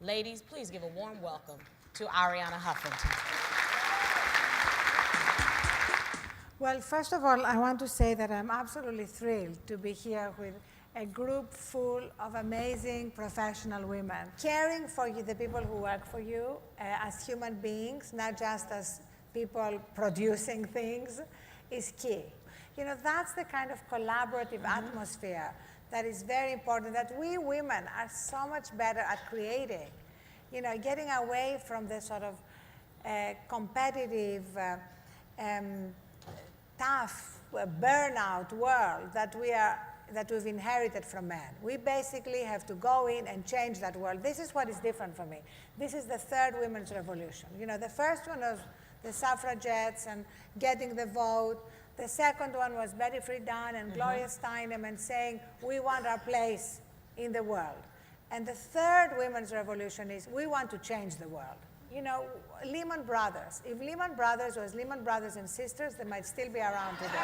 Ladies, please give a warm welcome to Arianna Huffington. Well, first of all, I want to say that I'm absolutely thrilled to be here with a group full of amazing professional women, caring for you, the people who work for you as human beings, not just as people producing things, is key. You know, that's the kind of collaborative atmosphere that is very important, that we women are so much better at creating. You know, getting away from the sort of competitive, tough, burnout world that we've inherited from men. We basically have to go in and change that world. This is what is different for me. This is the third women's revolution. You know, the first one was the suffragettes and getting the vote. The second one was Betty Friedan and Gloria Steinem and saying, we want our place in the world. And the third women's revolution is, we want to change the world. You know, Lehman Brothers. If Lehman Brothers was Lehman Brothers and Sisters, they might still be around today.